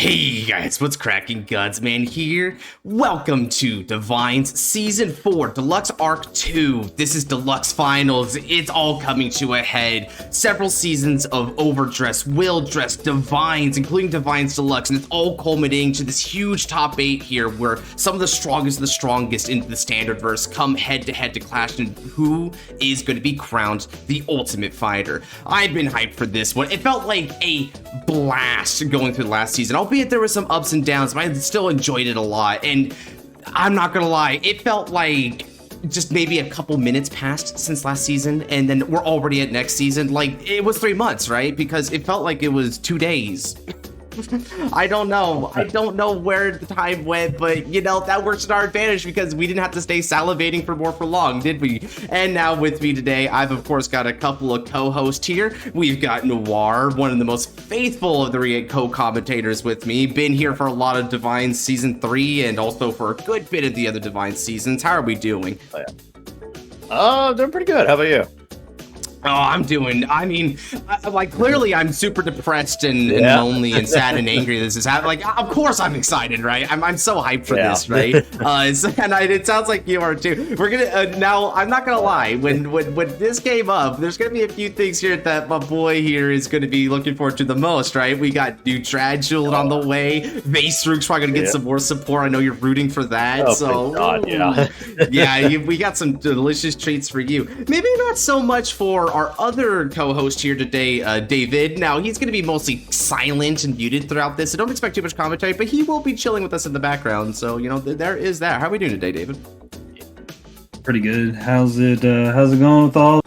Hey guys, what's cracking? Godsman here. Welcome to Divinez Season 4, Deluxe Arc 2. This is Deluxe Finals. It's all coming to a head. Several seasons of Overdress, Wildress, Divinez, including Divinez Deluxe, and it's all culminating to this huge top 8 here where some of the strongest into the Standardverse come head-to-head to clash in who is going to be crowned the ultimate fighter. I've been hyped for this one. It felt like a blast going through the last season. Albeit there were some ups and downs, but I still enjoyed it a lot. And I'm not gonna lie, it felt like just maybe a couple minutes passed since last season, and then we're already at next season. Like, it was 3 months, right? Because it felt like it was 2 days. I don't know where the time went, but you know, that works to our advantage because we didn't have to stay salivating for more for long, did we? And now with me today, I've of course got a couple of co-hosts here. We've got Noir, one of the most faithful of the co-commentators with me, been here for a lot of Divinez Season 3 and also for a good bit of the other Divinez seasons. How are we doing? Doing pretty good. How about you? Oh, I'm doing, clearly I'm super depressed and lonely and sad and angry this is happening. Like, of course I'm excited, right? I'm so hyped for this, right? It sounds like you are too. We're gonna, now, I'm not gonna lie, when this came up, there's gonna be a few things here that my boy here is gonna be looking forward to the most, right? We got new Tradjule on the way. Vacerook's probably gonna get some more support. I know you're rooting for that, we got some delicious treats for you. Maybe not so much for our other co-host here today, David. Now, he's going to be mostly silent and muted throughout this, so don't expect too much commentary, but he will be chilling with us in the background, so, you know, there is that. How are we doing today, David? Pretty good. How's it going with all?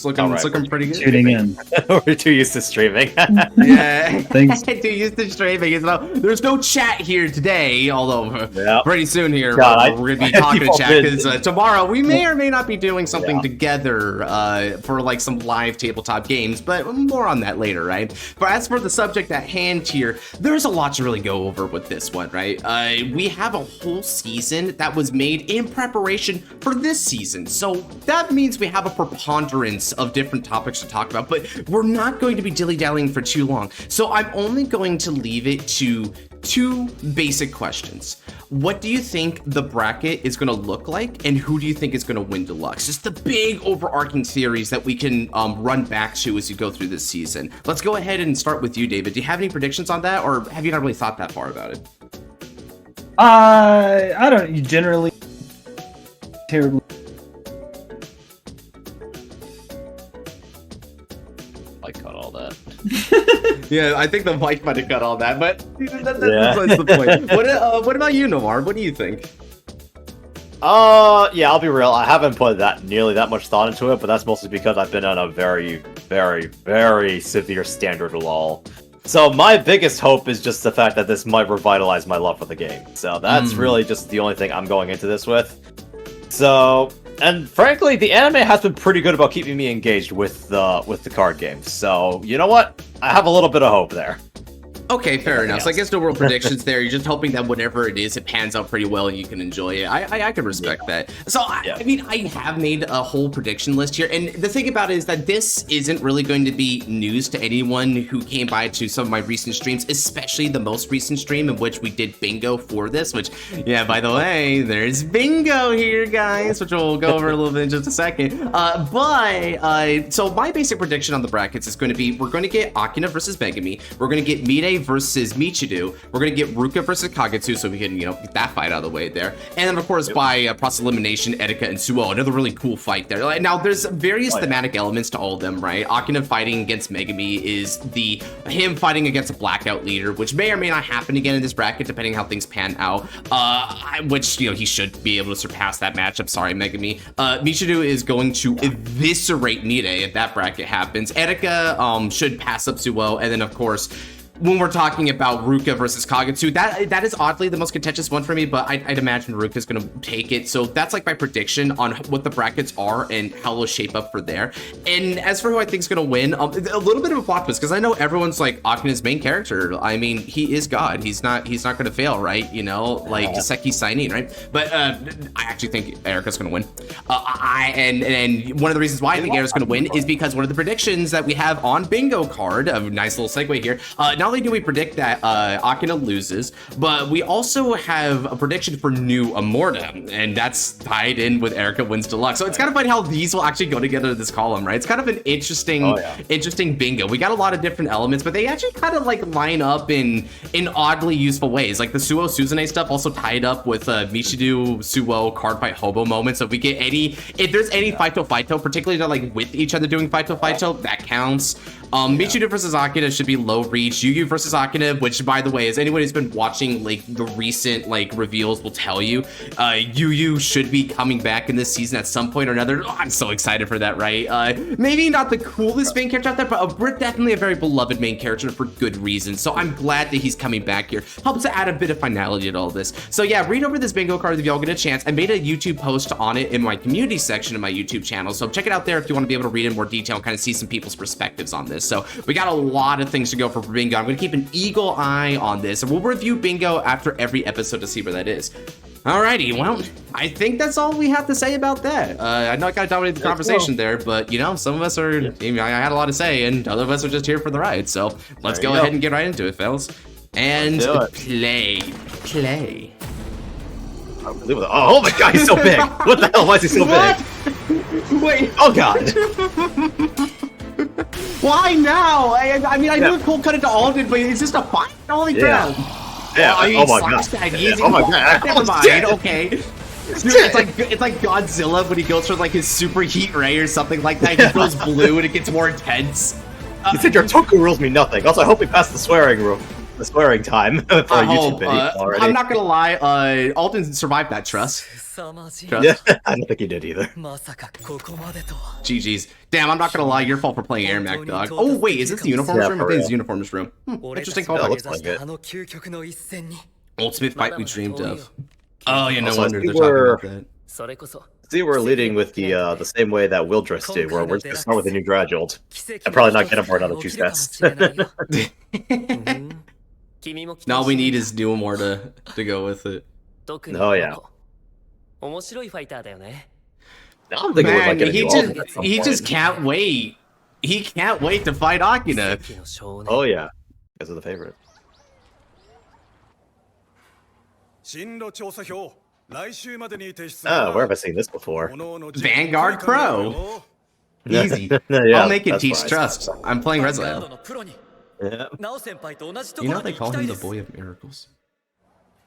It's looking pretty good. Shooting in. We're too used to streaming. Yeah, thanks. Too used to streaming. There's no chat here today, although pretty soon here we're going to be talking to chat because tomorrow we may or may not be doing something together for like some live tabletop games, but more on that later, right? But as for the subject at hand here, there's a lot to really go over with this one, right? We have a whole season that was made in preparation for this season, so that means we have a preponderance of different topics to talk about, but we're not going to be dilly-dallying for too long. So I'm only going to leave it to 2 basic questions. What do you think the bracket is going to look like, and who do you think is going to win Deluxe? Just the big overarching theories that we can run back to as you go through this season. Let's go ahead and start with you, David. Do you have any predictions on that, or have you not really thought that far about it? I don't generally terribly. Yeah, I think the mic might have cut all that, but that's the point. What about you, Noir? What do you think? I'll be real. I haven't put nearly that much thought into it, but that's mostly because I've been on a very, very, very severe standard lull. So my biggest hope is just the fact that this might revitalize my love for the game. So that's really just the only thing I'm going into this with. So, and frankly, the anime has been pretty good about keeping me engaged with the card games. So, you know what? I have a little bit of hope there. Okay, fair enough. So I guess no real predictions there. You're just hoping that whatever it is, it pans out pretty well and you can enjoy it. I can respect that. So, I mean, I have made a whole prediction list here. And the thing about it is that this isn't really going to be news to anyone who came by to some of my recent streams, especially the most recent stream in which we did bingo for this, which, yeah, by the way, there's bingo here, guys, which we'll go over a little bit in just a second. So my basic prediction on the brackets is going to be, we're going to get Akina versus Megami. We're going to get Mide versus Michiru. We're going to get Ruka versus Kagetsu, so we can, you know, get that fight out of the way there. And then, of course, by process of elimination, Etika and Suo, another really cool fight there. Now, there's various thematic elements to all of them, right? Akina fighting against Megami is him fighting against a Blackout leader, which may or may not happen again in this bracket, depending how things pan out, which, you know, he should be able to surpass that matchup. Sorry, Megami. Michiru is going to eviscerate Mide if that bracket happens. Etika should pass up Suo, and then, of course, when we're talking about Ruka versus Kagetsu, that is oddly the most contentious one for me, but I'd imagine Ruka's going to take it. So that's like my prediction on what the brackets are and how they'll shape up for there. And as for who I think is going to win, a little bit of a plot twist, because I know everyone's like Akina's main character. I mean, he is God. He's not going to fail, right? You know, like Jiseki Sainin, right? But I actually think Erika's going to win. And one of the reasons why I think Erika's going to win is because one of the predictions that we have on bingo card, a nice little segue here, not only do we predict that Akina loses, but we also have a prediction for new Amorta, and that's tied in with Erica wins Deluxe. So it's kind of funny how these will actually go together in this column, right? It's kind of an interesting, interesting bingo. We got a lot of different elements, but they actually kind of like line up in oddly useful ways. Like the Suo Suzune stuff also tied up with Michidu Suo Cardfight Hobo moments. So if we get any, if there's any Fighto, particularly they're like with each other doing Fighto, that counts. Michidu versus Akina should be low reach. Yugioh versus Akina, which by the way, as anyone who's been watching like the recent like reveals will tell you, Yugioh should be coming back in this season at some point or another. Oh, I'm so excited for that, right? Maybe not the coolest main character out there, but definitely a very beloved main character for good reason. So I'm glad that he's coming back here. Helps to add a bit of finality to all this. So yeah, read over this bingo card if y'all get a chance. I made a YouTube post on it in my community section of my YouTube channel. So check it out there if you want to be able to read in more detail and kind of see some people's perspectives on this. So we got a lot of things to go for bingo. I'm going to keep an eagle eye on this, and we'll review bingo after every episode to see where that is. Alrighty, well, I think that's all we have to say about that. I know I kind of dominated the conversation there, but you know, some of us are, I had a lot to say, and other of us are just here for the ride. So let's go ahead and get right into it, fellas. And play. Oh my god, he's so big! What the hell? Why is he so big? Wait. Oh god! Why now? I mean, I knew Cole cut it to Alden, but it's just a fight. Holy crap! Yeah. Oh my god! Oh my god! Never mind. Okay. Dude, it's like Godzilla when he goes for like his super heat ray or something like that. He goes blue and it gets more intense. You said your Toku rules me nothing. Also, I hope we passed the swearing time for a YouTube video already. I'm not gonna lie, Alden survived that trust. Yeah, I don't think he did either. GG's. Damn, I'm not gonna lie, your fault for playing Air Mac, dog. Oh wait, is this the uniforms room? I think it's the uniforms room. Interesting call. Yeah, looks like it. Ultimate fight we dreamed of. Oh, yeah, no Also, wonder they're talking about that. See, we're leading with the same way that Wildress did, where we're just gonna start with a new graduate and probably not get him for another 2 sets. Now all we need is new Amorta to go with it. Oh yeah. Now I'm thinking Man, we're he just can't wait. He can't wait to fight Akina. Oh yeah, because of the favorite. Oh, where have I seen this before? Vanguard Pro. Easy. Yeah, I'll make it that's teach fine. trust. I'm playing Rezael. Yeah. You know they call him the boy of miracles.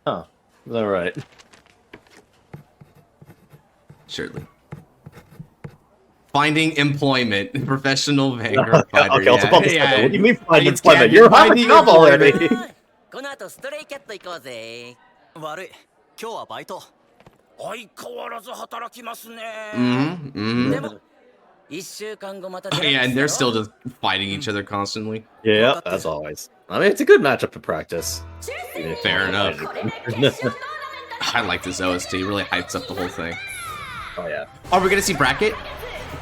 Huh. Alright. Surely. Finding employment. Professional Vanguard fighter. Okay, also public sector. What do you mean finding It's employment? can't- You're having finding trouble already! employment. この後ストレイキャット行こうぜ悪い今日はバイト相変わらず働きますねでも1週間後また Yeah, and they're still just fighting each other constantly. Yeah, as always. I mean, it's a good matchup to practice. Fair enough. I like this OST. Really hypes up the whole thing. Oh yeah. Are we gonna see bracket?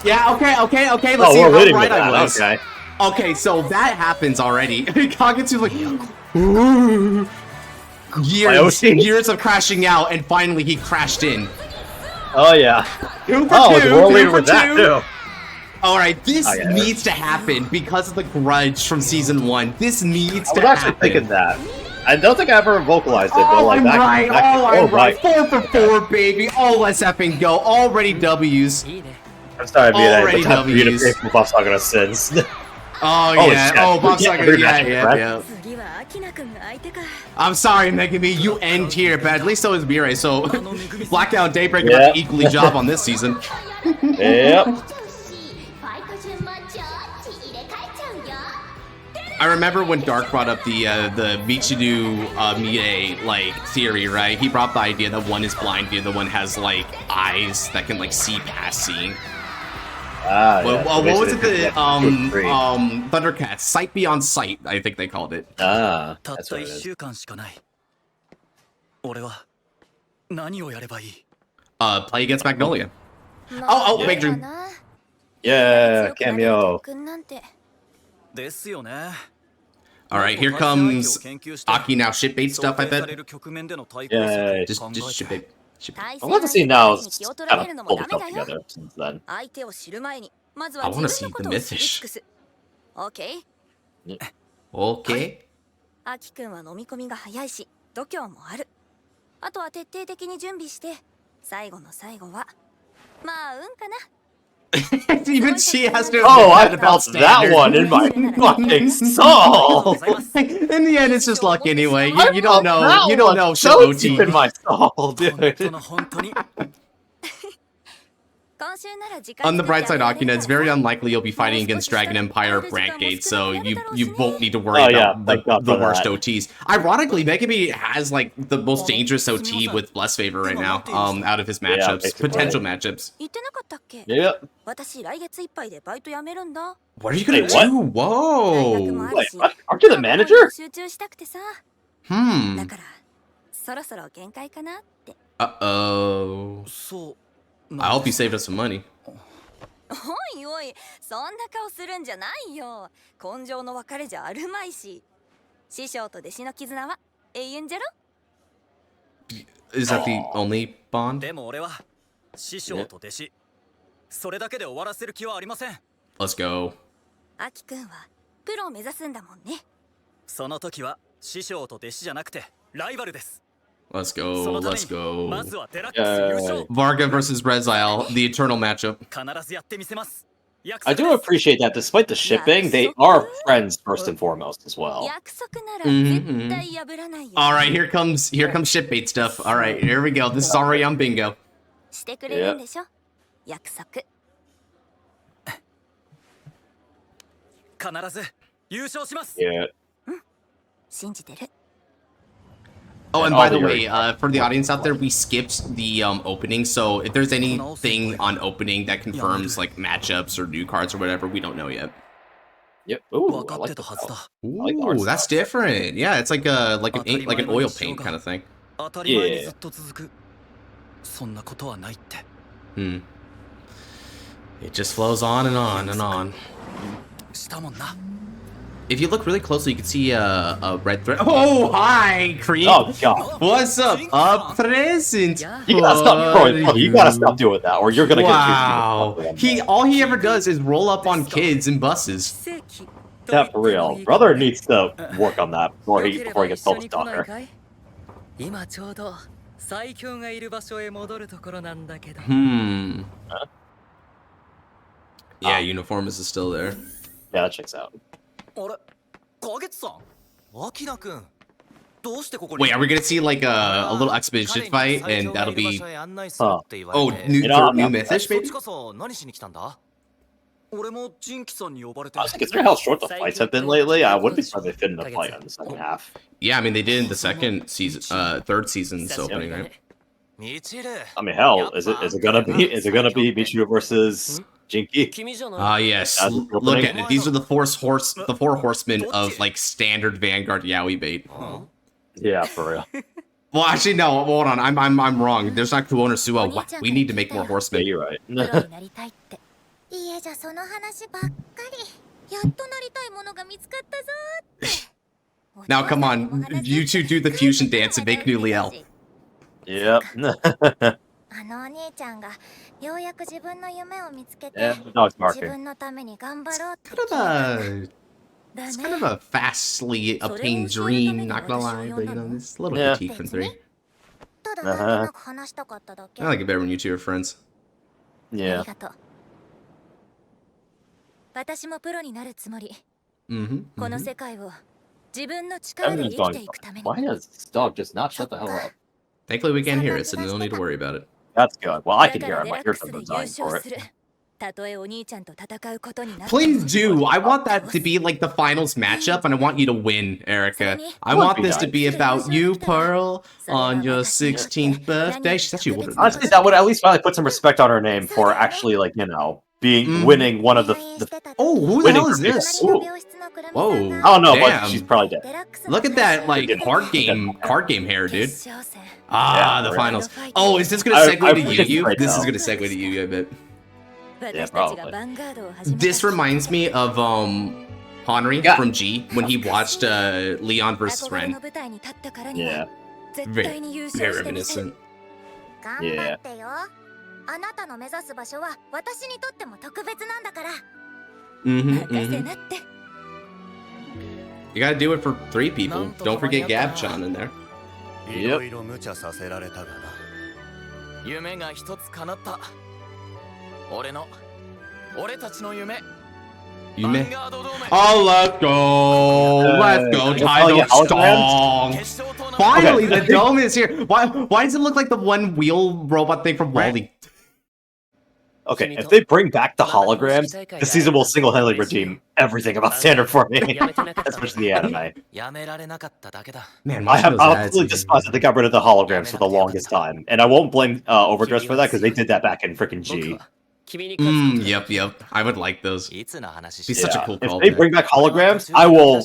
Yeah. Okay. Let's Oh, see we're how waiting right for I that. was. Okay. Okay, so that happens already. Kagetsu's like, ooh. Years of crashing out, and finally he crashed in. Oh yeah. 2 for Oh, 2. the world 2 leader for with that 2. too. All right, this yeah. needs to happen because of the grudge from season 1. This needs to I was actually happen. thinking that. I don't think I ever vocalized it, but Oh, like I'm that. right. that I'm right. right. 4 for 4, baby. Oh, let's effing go. Already W's. I'm sorry, Already but time for you to Ws. pay for Buff's not gonna sins. Oh, Holy yeah. shit. Oh, Bob's Yeah, not gonna. Yeah. rematch, I'm sorry, Megami. You end here, but at least so is Mirai. So, Blackout and Daybreak Yeah. got the equally job on this season. Yep. I remember when Dark brought up the Michidu Mie like theory, right? He brought the idea that one is blind, the other one has like eyes that can like see past seeing. What was it? The Thundercats, sight beyond sight. I think they called it. Ah, that's what it is. Play against Magnolia. Oh, Big Dream. Yeah, cameo. All right, here comes Aki now shitbait stuff. I bet. Yeah, Just shitbait. I want to see now. It's kind of pulled itself together since then. I want to see the Mythish. Okay. アキくんは飲み込みが早いし度胸もある。あとは徹底的に準備して最後の最後はまあ運かな。Even she has to. Oh, I felt that one in my fucking soul. In the end, it's just luck anyway. You don't know. You don't know. So deep in my soul, dude. On the bright side, Akina, it's very unlikely you'll be fighting against Dragon Empire or Brantgate, so you won't need to worry about the worst OTs. Ironically, Megami has like the most dangerous OT with Bless Favor right now, out of his matchups, potential matchups. Yeah. What are you gonna do? Whoa! Wait, what? Aren't you the manager? Uh-oh. I hope you saved us some money. おいおい、そんな顔するんじゃないよ。根性の別れじゃあるまいし。師匠と弟子の絆は永遠じゃろ。 Is that the only bond? でも俺は師匠と弟子それだけで終わらせる気はありません。 Let's go. アキくんはプロを目指すんだもんね。その時は師匠と弟子じゃなくてライバルです。 Let's go. Let's go. まずはデラックス優勝。 Varga versus Rezael, the eternal matchup. 必ずやってみせます。 I do appreciate that despite the shipping, they are friends first and foremost as well. 約束なら絶対破らないよ。 All right, here comes ship bait stuff. All right, here we go. This is already on bingo. してくれるんでしょ。約束。必ず優勝します。 Yeah. 信じてる。 Oh, and by the way, for the audience out there, we skipped the opening, so if there's anything on opening that confirms like matchups or new cards or whatever, we don't know yet. Yep. Ooh, I like that. Ooh, that's different. Yeah, it's like an oil paint kind of thing. Yeah. It just flows on and on and on. If you look really closely, you can see a red thread. Oh, hi, Creep. Oh, God. What's up? A present. You gotta stop, bro. You gotta stop doing that, or you're gonna get all he ever does is roll up on kids and buses. Yeah, for real. Brother needs to work on that before he gets told his daughter. Yeah, uniform is still there. Yeah, that checks out. Wait, are we gonna see like a little expedition fight, and that'll be new mythish maybe? I was considering how short the fights have been lately. I wouldn't be surprised if they fit in the fight in the second half. Yeah, I mean they did in the third season's opening, right? I mean, hell, is it gonna be Michiru versus Jinky? Yes. Look at it. These are the four horsemen of like standard Vanguard Yaoi bait. Yeah, for real. Well, actually, no. Hold on. I'm wrong. There's not Kuon or Suo. We need to make more horsemen. Yeah, you're right. Now, come on. You two do the fusion dance and make new Liael. Yep. Yeah, no, it's marking. It's kind of a fastly obtained dream, not gonna lie, but you know, this little critique from 3. I like it better when you two are friends. Yeah. Why does this dog just not shut the hell up? Thankfully we can't hear it, so no need to worry about it. That's good. Well, I can hear him. My earphones are dying for it. Please do. I want that to be like the finals matchup, and I want you to win, Erica. I want this to be about you, Pearl, on your 16th birthday. She's actually older than honestly, that. that would at least finally put some respect on her name for actually, like, you know, winning one of the Oh, who the hell is this? Ooh. Whoa. I don't know, but she's probably dead. Look at that, like, card game hair, dude. Ah, the finals. Oh, is this gonna segue to Yugioh? This is gonna segue to Yugioh, I bet. Yeah, probably. This reminds me of Henry from G when he watched Leon versus Ren. Yeah. Very reminiscent. Yeah. You gotta do it for 3 people. Don't forget Gab-chan in there. Yep. 夢が一つ叶った。俺たちの夢。 Yume. Oh, let's go! Let's go, Tidal Strong! Finally, the dome is here! Why does it look like the one wheel robot thing from Wally? Okay, if they bring back the holograms, the season will single-handedly redeem everything about Standard for me, especially the anime. Man, I absolutely despise that they got rid of the holograms for the longest time, and I won't blame Overdress for that because they did that back in freaking G. Yep. I would like those. Be such a cool call. If they bring back holograms, I will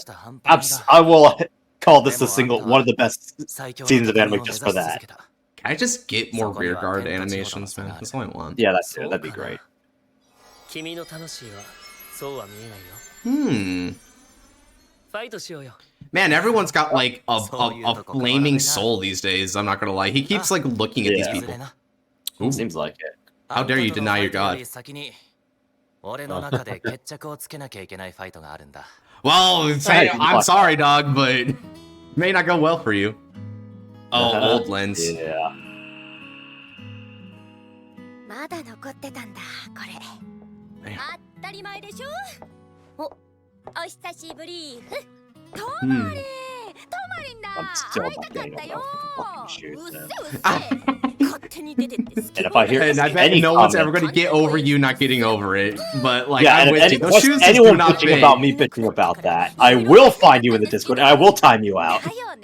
call this one of the best seasons of anime just for that. Can I just get more rearguard animations, man? That's all I want. Yeah, that'd be great. Man, everyone's got like a flaming soul these days. I'm not gonna lie. He keeps like looking at these people. Ooh. Seems like it. How dare you deny your god? Well, I'm sorry, dog, but it may not go well for you. Oh, old lens. Yeah. まだ残ってたんだこれ。当たり前でしょ。お久しぶり。トマリンだ。会いたかったよ。うっせうっせ。 And if I hear, and I bet no one's ever going to get over you not getting over it. But like, yeah, I'm with you. Those shoes anyone do not bitching fit. about me bitching about that, I will find you in the Discord and I will time you out.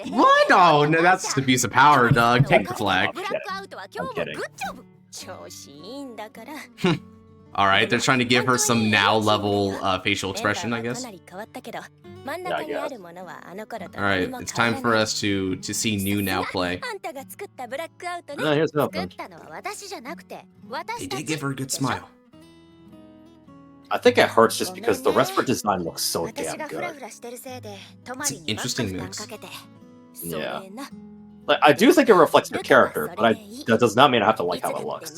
What? Oh, no, that's abuse of power, dog. Take the flag. I'm kidding. All right, they're trying to give her some now level facial expression, I guess. Yeah, I guess. All right, it's time for us to see new now play. No, here's nothing. They did give her a good smile. I think it hurts just because the rest of her design looks so damn good. It's an interesting mix. Yeah. Like, I do think it reflects her character, but that does not mean I have to like how it looks.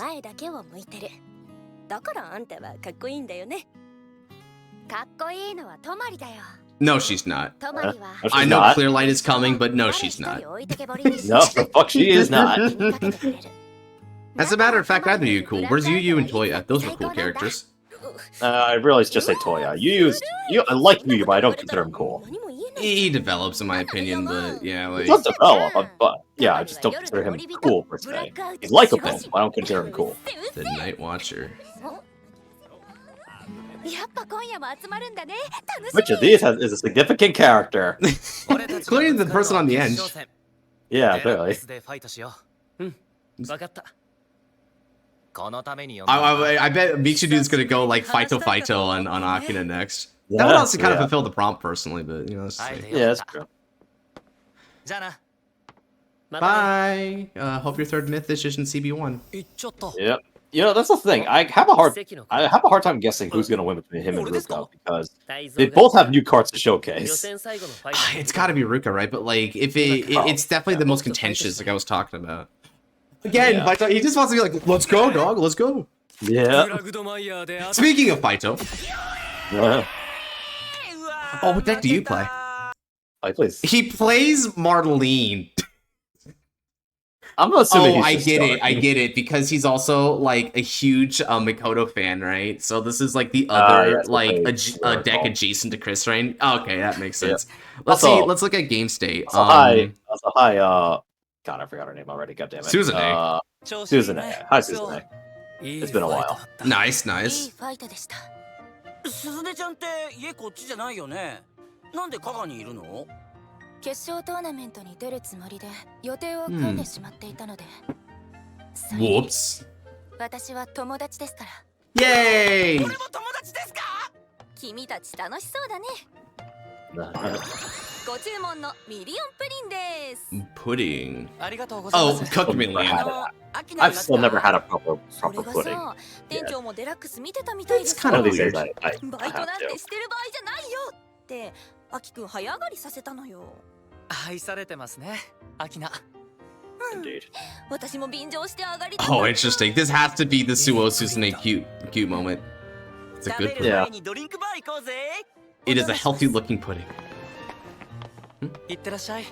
だからあんたはかっこいいんだよね。かっこいいのはトマリだよ。 No, she's not. She's I know not. Clear Light is coming, but no, she's not. No, the fuck she is not. As a matter of fact, neither of you cool. Where's Yu and Toya? Those were cool characters. I really just say Toya. I like Yu, but I don't consider him cool. He develops, in my opinion, but yeah, like... He does develop, but yeah, I just don't consider him cool, per se. He's likable, but I don't consider him cool. The Night Watcher. Which of these is a significant character? Clearly the person on the end. Yeah, clearly. I bet Michidu's gonna go like Fighto on Akina next. That would also kind of fulfill the prompt personally, but you know, let's see. Yeah, that's true. Bye. Hope your third myth is just in CB1. Yep. You know, that's the thing. I have a hard time guessing who's gonna win between him and Ruka because they both have new cards to showcase. It's got to be Ruka, right? But like, if it's definitely the most contentious, like I was talking about. Again, Fighto, he just wants to be like, let's go, dog, let's go. Yeah. Speaking of Fighto. Oh, what deck do you play? He plays Marlene. I'm assuming I get it, because he's also like a huge Mikoto fan, right? So this is like the other a deck adjacent to Chris, right? Oh, okay, that makes sense. Let's see. Let's look at game state. God, I forgot her name already. God damn it. Suzune. Suzune. Hi, Suzune. It's been a while. Nice. すずねちゃんって家こっちじゃないよね。なんで加賀にいるの？決勝トーナメントに出るつもりで予定を組んでしまっていたので。Whoops. 私は友達ですから。Yay! 俺も友達ですか？君たち楽しそうだね。ご注文のミリオンプリンです。Pudding. ありがとうございます。Oh, cooked million. I've still never had a proper pudding. 店長もデラックス見てたみたいです。Kind of weird. バイトなんてしてる場合じゃないよってアキくん早上がりさせたのよ。愛されてますね、アキナ。Indeed. 私も便乗して上がり。Oh, interesting. This has to be the Suo Suzune cute moment. It's a good pudding. Yeah. It is a healthy looking pudding. いってらっしゃい。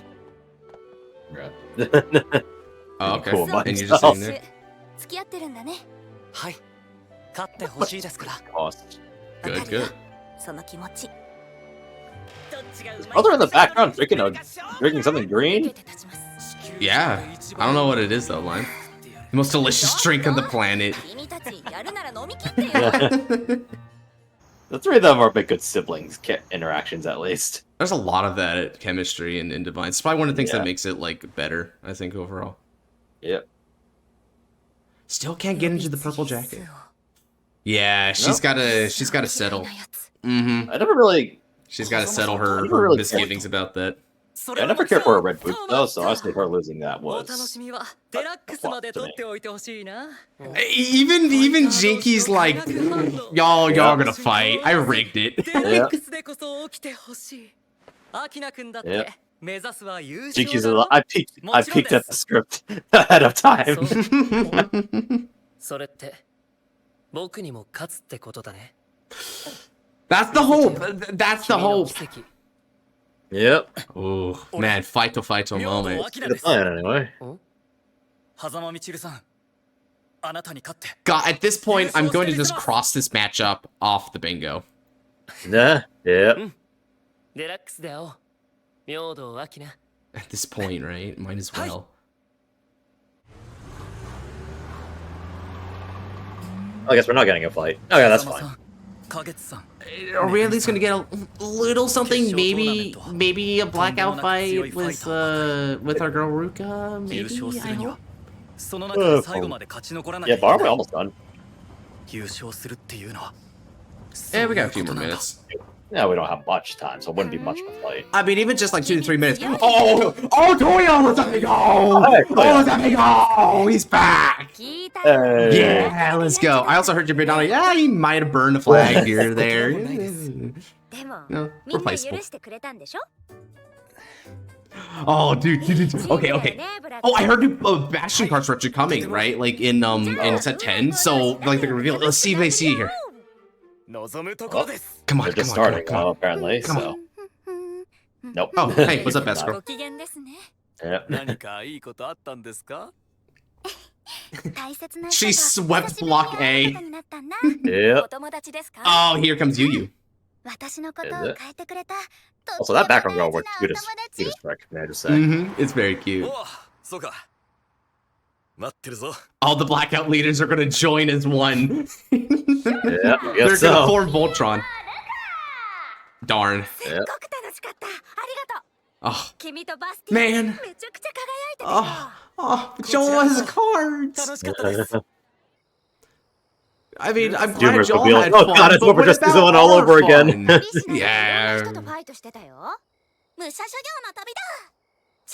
Oh, okay. Cool, And you're just sitting there. 付き合ってるんだね。はい。勝ってほしいですから。 Cost. Good, good. その気持ち。 Other in the background drinking something green? Yeah. I don't know what it is though, Lime. The most delicious drink on the planet. 君たちやるなら飲み切ってよ。 The three of them are big good siblings interactions at least. There's a lot of that chemistry in Divine. It's probably one of the things Yeah. that makes it like better, I think, overall. Yep. Still can't get into the purple jacket. Yeah, she's gotta settle. Mm-hmm. I never really She's gotta settle her really misgivings about that. I never cared for a red boot though, so honestly her losing that お楽 was しみはデラックスまで取っておいてほしいな。 Even Jinky's like, y'all gonna fight. I rigged it. デラックスでこそ起きてほしい。アキナ君だって目指すは優勝 Jinky's だろ。 I peeked at the script ahead of time. それって僕にも勝つってことだね。 That's the hope. That's the hope. Yep. Oh man, fight to moment. The plan anyway. 狭間みちるさん、あなたに勝って。 God, at this point, I'm going to just cross this matchup off the bingo. Nah. Yep. デラックスで会おう。明道アキナ。 At this point, right? Might as well. I guess we're not getting a fight. Okay, that's fine. 影津さん。 Are we at least gonna get a little something? Maybe a blackout fight with our girl Ruka? Maybe. I hope. その中で最後まで勝ち残らなきゃ Yeah, いけない but aren't we almost done? 優勝するっていうのは。 Yeah, we got a few more minutes. Yeah, we don't have much time, so it wouldn't be much of a fight. I mean, even just like 2 to 3 minutes. Oh, Toyo, let's let me go! Hey, Oh, let's let me go! He's back! 聞いた Hey. Yeah, let's go. I also heard your bid on it. Yeah, he might have burned a flag here or there. でも No, みんな許 replaceable. してくれたんでしょ Oh, dude. Okay, okay. Oh, I heard Bastion cards are actually coming, right? Like in set 10. So like they're gonna reveal. Let's see if they see it here. 望むところです。 Come on, They're just come on, come on, starting, come on. apparently, Come so. Nope. Oh, hey, what's up, Not. Escrow? ご機嫌ですね Yep. 何かいいことあったんですか？大切な She 人と swept block A. 久しぶりに会うことになったんだ Yep. お友達ですか Oh, here comes Yugioh. 私のことを変えてくれた Also, that background girl works good as frick, may I just say. Mm-hmm. It's very cute. お、そうか。待ってるぞ。 All the blackout leaders are gonna join as one. Yeah, I They're guess gonna so. form Voltron. Darn. すっごく楽しかったありがとう Oh, 君とバスティ man. めちゃくちゃ輝いてたよ Oh, Joel has cards. 楽しかったです。 I mean, I'm glad Doomers will Joel be like, had oh fun, god, it's but what Overdress about Zone all our over again. fun? リシナいろんな Yeah. 人とファイトしてたよ武者修行の旅だ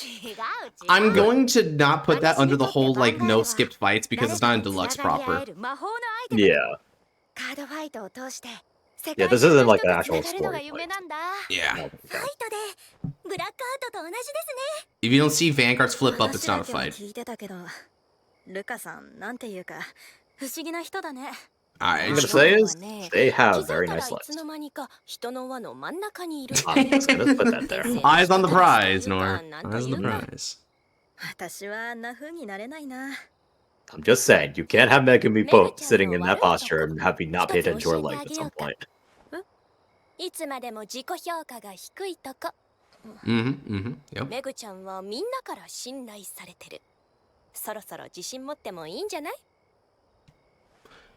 違う違う I'm going to not put that under the whole, like, no skipped fights because it's not in Deluxe proper. 魔法のアイテム Yeah. カードファイトを通して Yeah, this isn't like an actual 世界中の人と繋がるのが story 夢なんだ Yeah. ファイトでブラックアウトと同じですね If you don't see Vanguard's flip up, it's not a 話だけは fight. 聞いてたけどルカさんなんていうか不思議な人だね I'm I gonna say is, they have very nice いつ lives. の間にか人の輪の真ん中にいる I'm just gonna put that there. Eyes on the prize, Nor. Eyes on the prize. 私はあんな風になれないな I'm just saying, you can't have Megumi both sitting in that posture and have me not pay attention to her legs at some point. いつまでも自己評価が低いとこ Mm-hmm, mm-hmm. Yep. メグちゃんはみんなから信頼されてるそろそろ自信持ってもいいんじゃない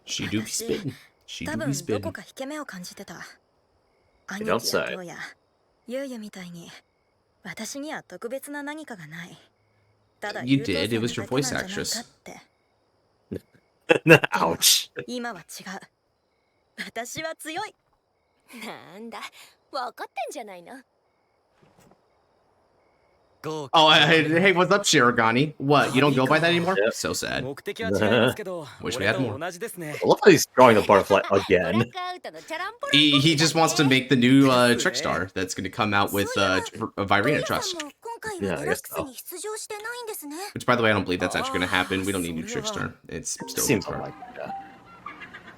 She do be spitting. She 多 do 分 be ど spitting. こか引け目を感じてた兄 don't 貴や say. どうやユウユみたいに私には特別な何かがないただ You 優等 did. It 生 was な your だけ voice なんじゃない actress. かって Ouch. 今は違う私は強いなんだ分かってんじゃないの Oh, hey, what's up, Shirogani? What, you don't go by that anymore? Yep. So sad. 目的は違いますけど、 Wish we 俺 had と more. 同じですね。 I love how he's drawing the butterfly ブラ again. ックアウトのチャランポラン He just wants to make the new Trick Star that's going to come out with Virina Trust. 今回 Yeah, は I デラッ guess クス so. に出場してないんですね Which, by the way, I don't believe that's actually going to happen. We don't need new Trick Star. It's still Seems Star. like that.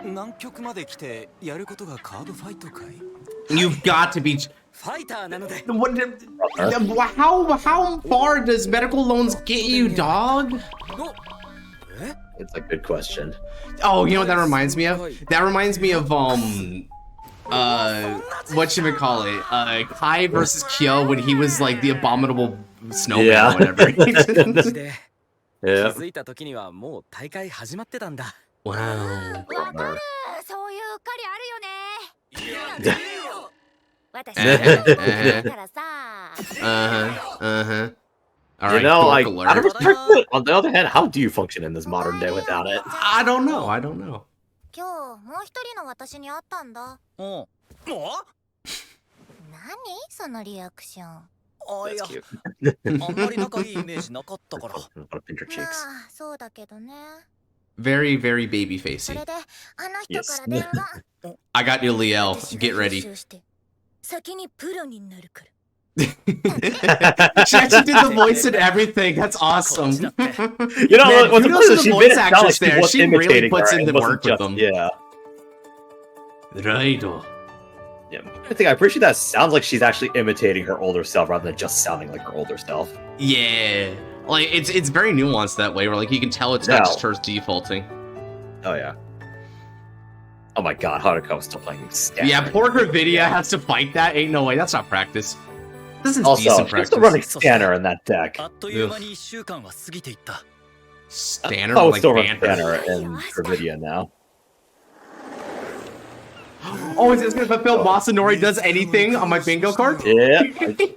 南極まで来てやることがカードファイトかい？ You've got to be. ファイターなので How far does medical loans get you, dog? It's a good question. Oh, you know what that reminds me of? That reminds me of whatchamacallit? Kai versus Kyo when he was like the abominable snowman or whatever. 気 Yeah. づいた時にはもう大会始まってたんだ Wow. わかるそういううっかりあるよね私だからさ All You right, know, dork like, alert. out of perspective, on the other hand, how do you function in this modern day without it? I don't know. I don't know. 今日もう一人の私に会ったんだもう何そのリアクションあい That's や cute. あんまり仲いいイメージなかったから Gotta pinch your ま cheeks. あそうだけどね Very, very baby そ facey. れであの人から電話 I got you, Liael. 私が Get 編 ready. 集して先にプロになるから She actually did the voice and everything. That's awesome. You know, Man, what's kudos to the the she voice made it sound like actress she there. was She really imitating puts her in and the wasn't work with just- them. Yeah. Raido. Yeah. I think I'm pretty sure that sounds like she's actually imitating her older self rather than just sounding like her older self. Yeah. Like, it's very nuanced that way, where, like, you can tell it's not No. just her defaulting. Oh yeah. Oh my god, Haruka's still playing Stan. Yeah, poor Gravidia has to fight that. Ain't no way. That's not practice. This is Also, decent she's practice. still running Scanner in that deck. あっという間に1週間は過ぎていった Stanner, Oh, like still running banter. Scanner in Gravidia now. Oh, is this gonna fulfill Masanori does anything on my bingo card? Yeah,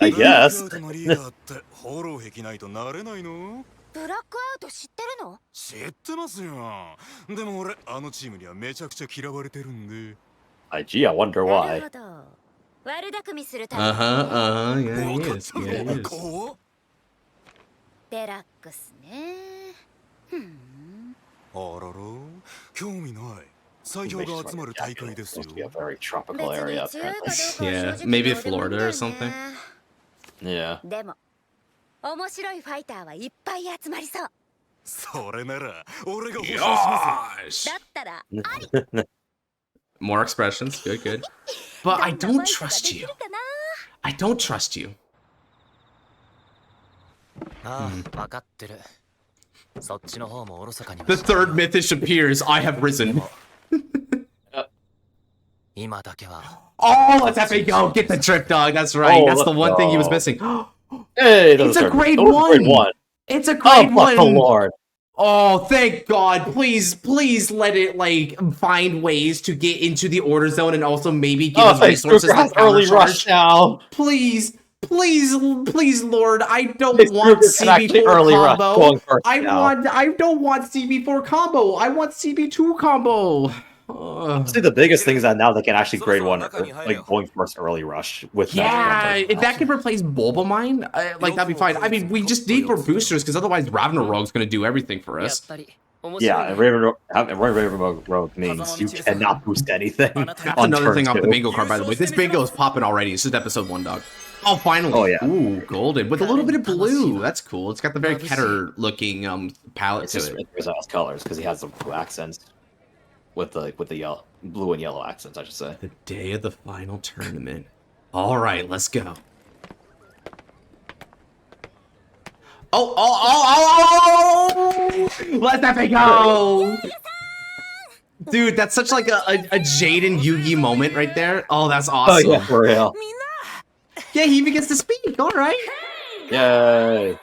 I guess. フォロー壁ないとなれないのブラックアウト知ってるの知ってますよでも俺あのチームにはめちゃくちゃ嫌われてるんで Gee, I wonder な why. るほど悪巧みするため Yeah, he is. こデラックスねふんうあらら興味ない最強が集まる大会ですよ Supposed to be a very 別 tropical に area, 強いかどう apparently. かは正 Yeah, 直 maybe どうでもいいん Florida だ or よね something. Yeah. でも面白いファイターはいっぱい集まりそうそれなら俺が保証しま Gosh. だったら More expressions. Good, good. But I don't trust you. I don't trust you. ああ分かってるそっちの方もおろそかに The third mythish appears. I have risen. 今だけは Oh, let's have it go. Get the trick, dog. That's right. Oh, That's the let's one thing he was go. missing. Hey, It's a grade grade one. one. It's a Oh, grade fuck the one. lord. Oh, thank God. Please, please let it, like, find ways to get into the order zone and also maybe give Oh, us thanks, resources Ruka has like early countercharge. rush now. Please, please, please, Lord. I don't Thanks, want Ruka can actually CB4 early rush combo. going first now. I don't want CB4 combo. I want CB2 combo. See, the biggest thing is that now they can actually grade one, like going first early rush with Yeah, magic if that could replace Bulbamine, like, that'd be fine. I mean, we just need more boosters, because otherwise Ragnarok's gonna do everything for やっ us. ぱり面白い Yeah, and Raven Rogue means you cannot boost anything. That's on another turn thing off the two. bingo card, by the way. This bingo is popping already. It's just episode 1, dog. Oh, finally. Oh, yeah. Ooh, golden. With a little bit of blue. That's cool. It's got the very Keter-looking palette It's to just it. Rezael's colors because he has the blue accents with the yellow, blue and yellow accents, I should say. The day of the final tournament. All right, let's go. Oh! Let that thing go! Dude, that's such like a Jade and Yugi moment right there. Oh, that's awesome. Oh yeah, for real. Yeah, he even gets to speak. All right. Yay!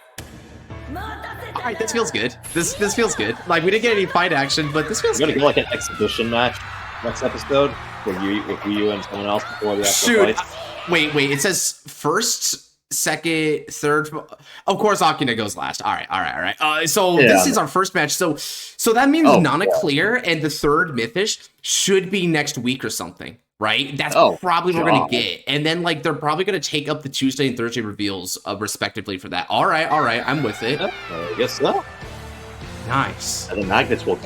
All right, this feels good. This feels good. Like, we didn't get any fight action, but this feels We're gonna good. go like an exhibition match next episode with you and someone else before the actual Shoot. fight. Wait. It says first, second, third. Of course, Akina goes last. All right. So Yeah. this is our first match. So that means Oh, Nana yeah. Clear and the third Mythish should be next week or something, right? That's Oh, probably what we're gonna God. get. And then like they're probably gonna take up the Tuesday and Thursday reveals respectively for that. All right. I'm with it. I guess so. Nice. And the magnets will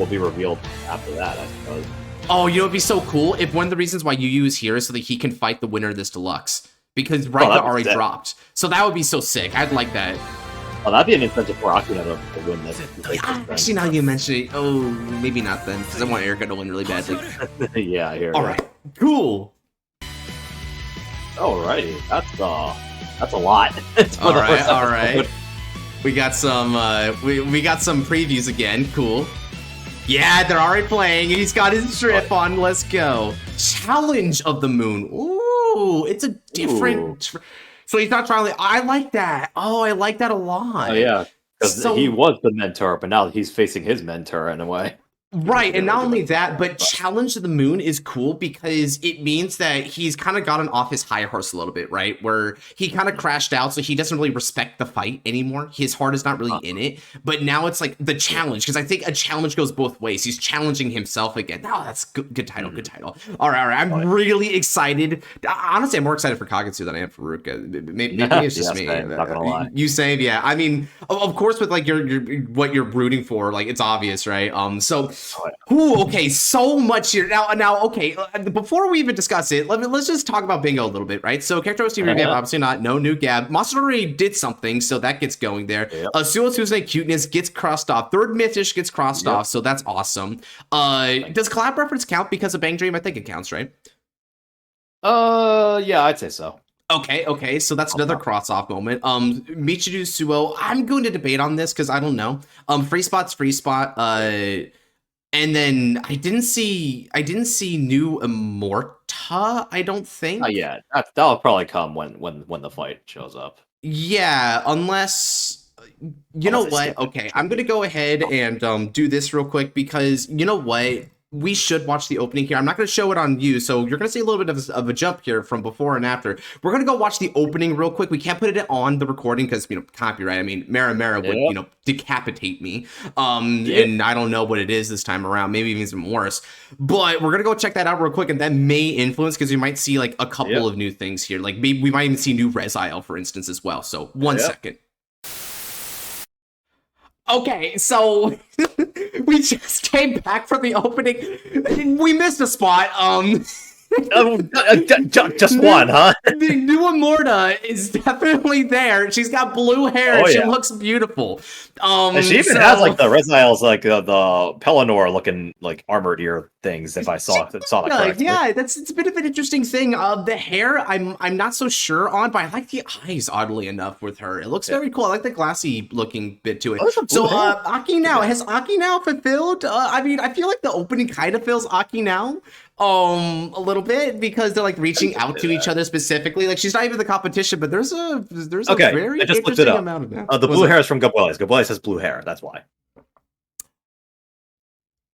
be revealed after that, I suppose. Oh, you know it'd be so cool if one of the reasons why Yu is here is so that he can fight the winner of this deluxe. Because Raika that'd be already sick. dropped. So that would be so sick. I'd like that. Oh, that'd be an incentive for Akina to win this. Actually, now you mention it. Oh, maybe not then. Because I want Erica to win really badly. Yeah, I hear All ya. right. Cool. Alrighty, that's a lot. All right. We got some we got some previews again. Cool. Yeah, they're already playing. He's got his drip on. Let's go. Challenge of the Moon. Ooh, it's a different. So he's not trying. I like that. Oh, I like that a lot. Oh yeah, because he was the mentor, but now he's facing his mentor in a way. Right, and not only that, but Challenge of the Moon is cool because it means that he's kind of gotten off his high horse a little bit, right? Where he kind of crashed out, so he doesn't really respect the fight anymore. His heart is not really in it, but now it's like the challenge, because I think a challenge goes both ways. He's challenging himself again. Oh, that's good title, good title. All right, I'm really excited. Honestly, I'm more excited for Kagetsu than I am for Ruka. Maybe it's just me. Not gonna lie. You say, yeah. I mean, of course, with like your what you're rooting for, like it's obvious, right? So. Ooh, okay, so much here. Now, okay, before we even discuss it, let's just talk about Bingo a little bit, right? So, character OC revamp, obviously not, no new Gab. Masanori did something, so that gets going there. Yep. Suo Tsuzume Cuteness gets crossed off. Third Mythish gets crossed off, so that's awesome. Does collab reference count because of Bang Dream? I think it counts, right? Yeah, I'd say so. Okay, so that's another cross-off moment. Michiru Suo, I'm going to debate on this because I don't know. Free spot's free spot. And then I didn't see new Amorta, I don't think. Yeah, that'll probably come when the fight shows up. Yeah, unless you know what? Okay, I'm gonna go ahead and do this real quick because you know what? We should watch the opening here. I'm not going to show it on you, so you're going to see a little bit of a jump here from before and after. We're going to go watch the opening real quick. We can't put it on the recording because, copyright. I mean, Mara would, decapitate me. And I don't know what it is this time around. Maybe even some worse. But we're going to go check that out real quick, and that may influence because we might see, like, a couple of new things here. Like, maybe we might even see new Rezael, for instance, as well. So, one second. Okay, so we just came back from the opening. We missed a spot. Just one, huh? The new Amorta is definitely there. She's got blue hair. She looks beautiful. And she even has like the Rezael's like the Pelennor looking like armored ear things. If I saw that correctly. Yeah, it's a bit of an interesting thing. The hair, I'm not so sure on, but I like the eyes. Oddly enough, with her, it looks very cool. I like the glassy looking bit to it. So, Aki now has Aki now fulfilled. I mean, I feel like the opening kind of feels Aki now. A little bit because they're like reaching out to each other specifically. Like she's not even the competition, but there's a very interesting amount of that. The blue hair is from Gabuelis. Gabuelis has blue hair. That's why.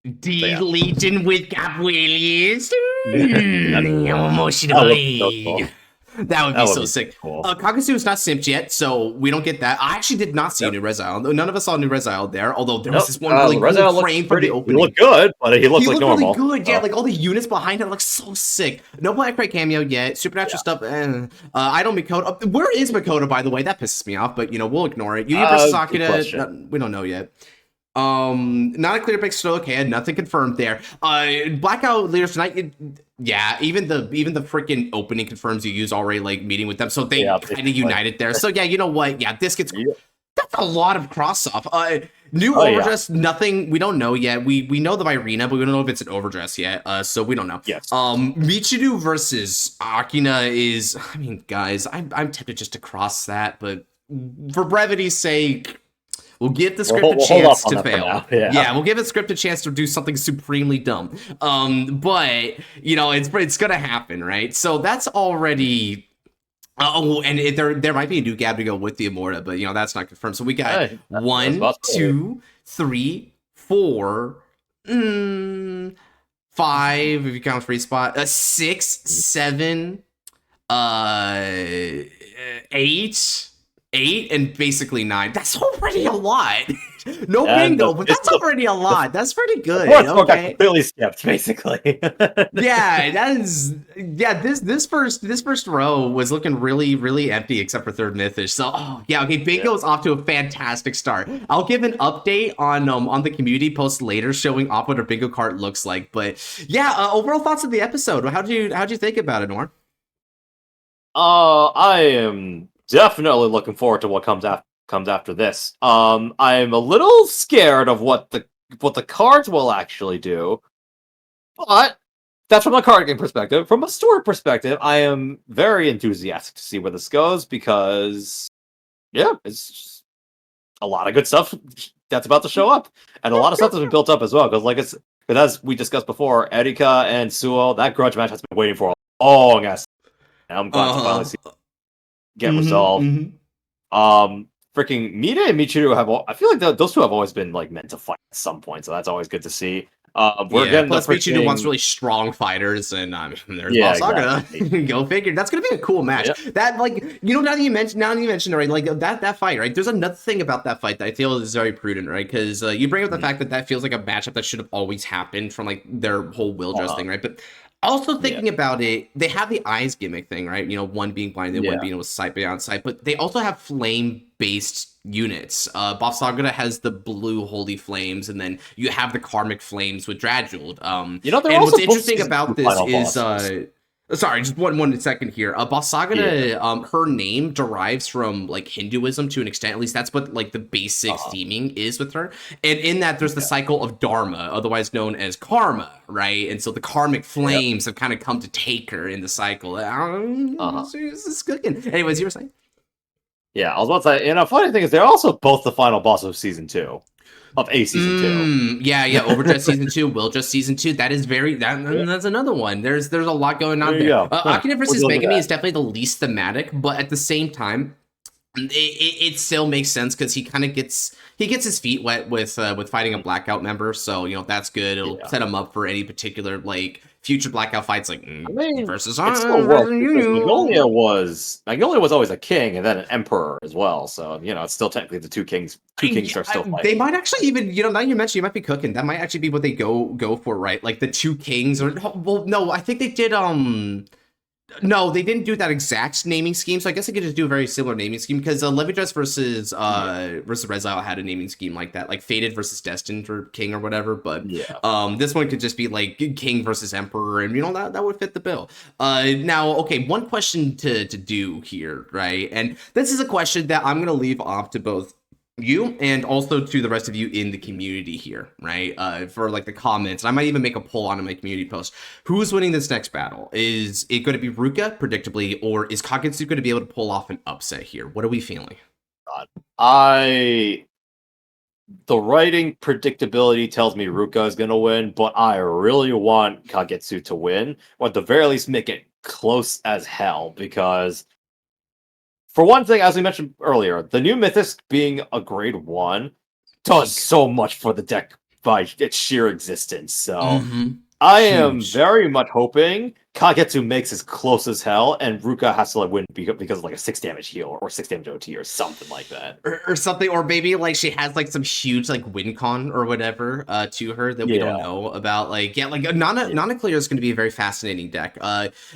Legion with Gabuelis. That would be so sick. Cool. Kagetsu is not simped yet, so we don't get that. I actually did not see new Rezael. None of us saw new Rezael there, although there was this one really cool frame from the opening. He looked good, but he looked like normal. Really good, yeah. Like all the units behind him look so sick. No Black Cry cameo yet. Supernatural stuff. I don't Makoto. Where is Makoto, by the way? That pisses me off, but we'll ignore it. Yuya versus Akina. We don't know yet. Not a clear pick, still okay. Nothing confirmed there. Blackout leaders tonight. Yeah, even the freaking opening confirms you use already like meeting with them, so they kind of united there. So yeah, you know what? Yeah, this gets that's a lot of cross off. New Overdress, nothing. We don't know yet. We know the Irina, but we don't know if it's an Overdress yet. So we don't know. Yes. Michiru versus Akina is. I mean, guys, I'm tempted just to cross that, but for brevity's sake. We'll give the script a chance to fail. Yeah, we'll give the script a chance to do something supremely dumb. But it's gonna happen, right? So that's already. And there might be a new Gab to go with the Amorta, but that's not confirmed. So we got 1, 2, 3, 4, 5. If you count free spot, 6, 7, 8. 8 and basically 9. That's already a lot. No bingo, but that's already a lot. That's pretty good. Okay, completely skipped basically. Yeah, that is. Yeah, this first row was looking really empty except for third Mythish. So bingo's off to a fantastic start. I'll give an update on the community post later showing off what our bingo cart looks like. But yeah, overall thoughts of the episode. How'd you think about it, Noir? I am definitely looking forward to what comes after this. I'm a little scared of what the cards will actually do, but that's from a card game perspective. From a story perspective, I am very enthusiastic to see where this goes because, yeah, it's just a lot of good stuff that's about to show up, and a lot of stuff that's been built up as well. Because as we discussed before, Erika and Suo, that grudge match has been waiting for a long ass. And I'm glad to finally see it get resolved. Freaking Mita and Michiru I feel like those two have always been like meant to fight at some point, so that's always good to see. We're getting plus Michiru wants really strong fighters, and there's Boss Saga. Exactly. Go figure. That's gonna be a cool match. Yep. That now that you mentioned it, right? Like that fight, right? There's another thing about that fight that I feel is very prudent, right? Because you bring up the fact that feels like a matchup that should have always happened from like their whole Wildress thing, right? But also thinking about it, they have the eyes gimmick thing, right? One being blind and one being with sight beyond sight, but they also have flame-based units. Boss Saga has the blue holy flames, and then you have the karmic flames with Draguled. And what's interesting about this is sorry, just one second here. Boss Saga, her name derives from like Hinduism to an extent. At least that's what like the basic theming is with her. And in that, there's the cycle of Dharma, otherwise known as karma, right? And so the karmic flames have kind of come to take her in the cycle. This is cooking. Anyways, you were saying? Yeah, I was about to say. And a funny thing is, they're also both the final boss of season 2. Of season 2. Yeah, Overdress season 2, Wildress season 2. That is that's another one. There's a lot going on there. Akina versus Megami is definitely the least thematic, but at the same time, it still makes sense because he kind of gets his feet wet with fighting a Blackout member, so that's good. It'll set him up for any particular like future Blackout fights, like versus Magnolia was always a king and then an emperor as well, so it's still technically the two kings. Kings are still fighting. They might actually even now you mentioned, you might be cooking. That might actually be what they go for, right? Like the two kings, or no, I think they did no, they didn't do that exact naming scheme, so I guess they could just do a very similar naming scheme, because Levidras versus Rezael had a naming scheme like that, like Fated versus Destined or King or whatever, but this one could just be like King versus Emperor, and that would fit the bill. Now, okay, one question to do here, right? And this is a question that I'm going to leave off to both you and also to the rest of you in the community here, right? For like the comments, and I might even make a poll on my community post. Who's winning this next battle? Is it going to be Ruka, predictably, or is Kagetsu going to be able to pull off an upset here? What are we feeling? The writing predictability tells me Ruka is going to win, but I really want Kagetsu to win, or at the very least make it close as hell, because for one thing, as we mentioned earlier, the new Mythisk being a grade 1 does so much for the deck by its sheer existence. So I am very much hoping Kagetsu makes as close as hell, and Ruka has to win because of like a 6 damage heal or 6 damage OT or something like that, or something, or maybe like she has like some huge like win con or whatever to her that we don't know about. Nana Clear is going to be a very fascinating deck.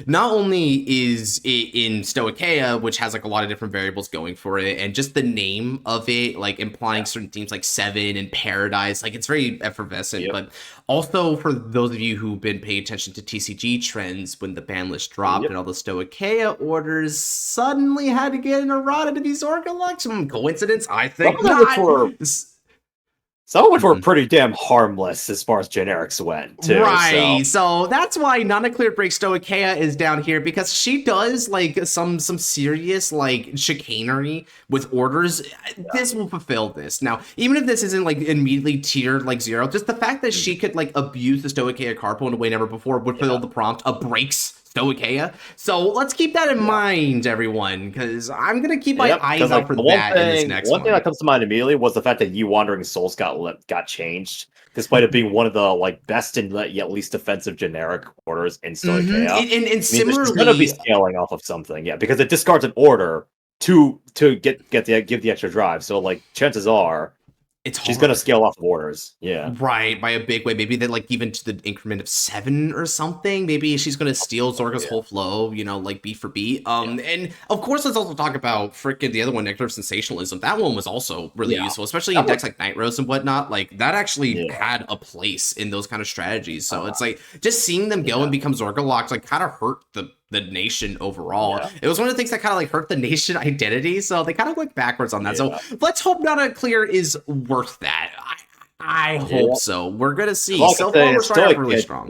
Not only is it in Stoicheia, which has like a lot of different variables going for it, and just the name of it like implying certain themes like Seven and Paradise, like it's very effervescent. But also for those of you who've been paying attention to TCG trends, when the ban list dropped and all the Stoicheia orders suddenly had to get an errata to be Zorgalux. Coincidence? I think not. Some of which were pretty damn harmless as far as generics went, too. Right, so that's why Nana Clear Break Stoicheia is down here, because she does like some serious like chicanery with orders. This will fulfill this. Now, even if this isn't like immediately tiered like 0, just the fact that she could like abuse the Stoicheia Carpo in a way never before would fulfill the prompt of breaks Stoicheia. So let's keep that in mind, everyone, because I'm gonna keep my eyes out for that in this next one. One thing that comes to mind immediately was the fact that You Wandering Souls got changed, despite it being one of the like best and yet least defensive generic orders in Stoicheia. And similarly, it's gonna be scaling off of something, because it discards an order to give the extra drive. So like chances are she's gonna scale off of orders, right, by a big way. Maybe they like even to the increment of 7 or something. Maybe she's gonna steal Zorga's whole flow, like beat for beat. And of course, let's also talk about freaking the other one, Nectar of Sensationalism. That one was also really useful, especially in decks like Night Rose and whatnot. Like that actually had a place in those kind of strategies. So it's like just seeing them go and become Zorga locked like kind of hurt the nation overall. It was one of the things that kind of like hurt the nation identity, so they kind of went backwards on that. So let's hope Nana Clear is worth that. I hope so. We're gonna see. So far, we're starting off really strong.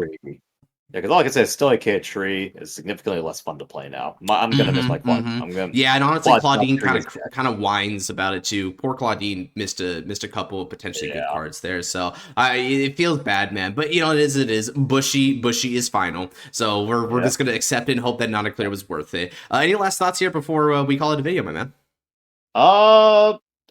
Yeah, because all I can say is still a tree is significantly less fun to play now. I'm gonna miss my Claude. I'm gonna. Yeah, and honestly, Claude's Claudine not tree kind of whines about it too. Poor Claudine missed a couple of potentially good cards there, so it feels bad, man. But you know, it is. Bushy is final, so we're just gonna accept it and hope that non-clear was worth it. Any last thoughts here before we call it a video, my man?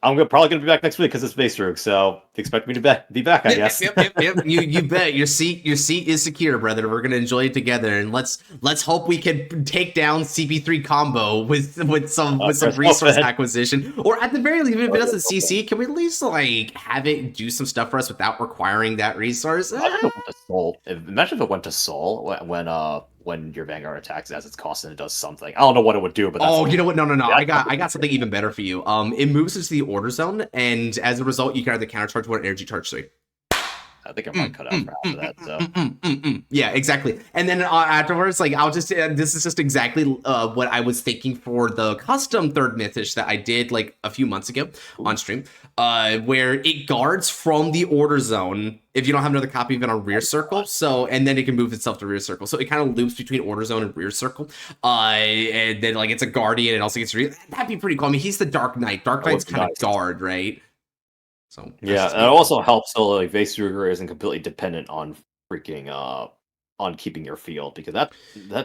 I'm probably gonna be back next week because it's base rook, so expect me to be back, I guess. Yep. You bet. Your seat is secure, brother. We're gonna enjoy it together, and let's hope we can take down CP3 combo with some resource acquisition, or at the very least, even if it doesn't CC, can we at least like have it do some stuff for us without requiring that resource? Imagine if it went to Soul when your Vanguard attacks as its cost and it does something. I don't know what it would do, but you know what? No. I got something even better for you. It moves into the order zone, and as a result, you can either countercharge 1 energy charge 3. I think I might cut out for after that. So. Yeah, exactly. And then afterwards, like I'll just this is just exactly what I was thinking for the custom third mythish that I did like a few months ago on stream, where it guards from the order zone if you don't have another copy of it on rear circle. So and then it can move itself to rear circle. So it kind of loops between order zone and rear circle. And then like it's a guardian. It also gets that'd be pretty cool. I mean, he's the Dark Knight. Dark Knight's kind of guard, right? So yeah, and it also helps so like Vaseruger isn't completely dependent on freaking on keeping your field, because that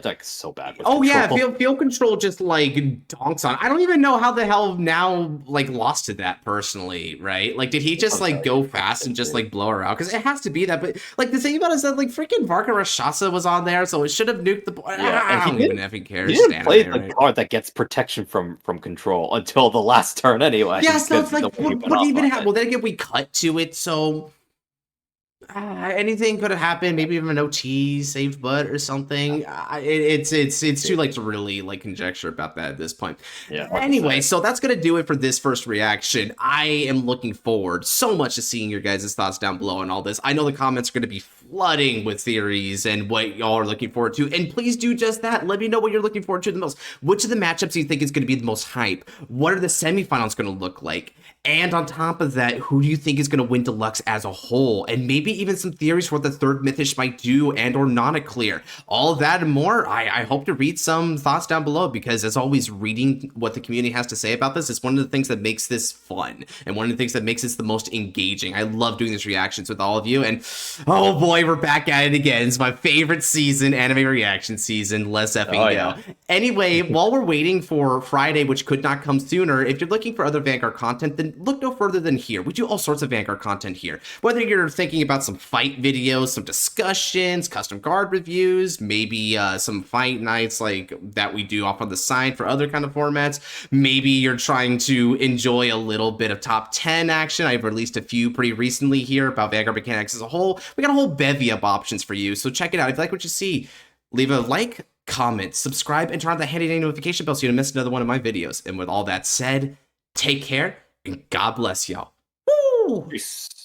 deck is so bad with control. Field control just like donks on. I don't even know how the hell now like lost to that personally, right? Like did he just like go fast and just like blow her out? Because it has to be that, but like the thing about it is that like freaking Varka Rashasa was on there, so it should have nuked the board. I don't even effing care. He didn't play the card that gets protection from control until the last turn anyway. Yeah, so it's like what even happened? Well, then again, we cut to it, so anything could have happened. Maybe even an OT saved butt or something. It's too late to really like conjecture about that at this point. Yeah. Anyway, so that's gonna do it for this first reaction. I am looking forward so much to seeing your guys' thoughts down below on all this. I know the comments are gonna be flooding with theories and what y'all are looking forward to, and please do just that. Let me know what you're looking forward to the most. Which of the matchups do you think is going to be the most hype? What are the semifinals going to look like? And on top of that, who do you think is going to win Deluxe as a whole? And maybe even some theories for what the third Mythish might do and or not a clear. All of that and more. I hope to read some thoughts down below, because as always, reading what the community has to say about this is one of the things that makes this fun and one of the things that makes this the most engaging. I love doing these reactions with all of you, and oh boy, we're back at it again. It's my favorite season, anime reaction season. Let's effing go. Anyway, while we're waiting for Friday, which could not come sooner, if you're looking for other Vanguard content, then look no further than here. We do all sorts of Vanguard content here. Whether you're thinking about some fight videos, some discussions, custom card reviews, maybe some fight nights like that we do off on the side for other kind of formats. Maybe you're trying to enjoy a little bit of top 10 action. I've released a few pretty recently here about Vanguard mechanics as a whole. We got a whole bevy of options for you, so check it out. If you like what you see, leave a like, comment, subscribe, and turn on the handy notification bell so you don't miss another one of my videos. And with all that said, take care, and God bless y'all. Woo! Peace.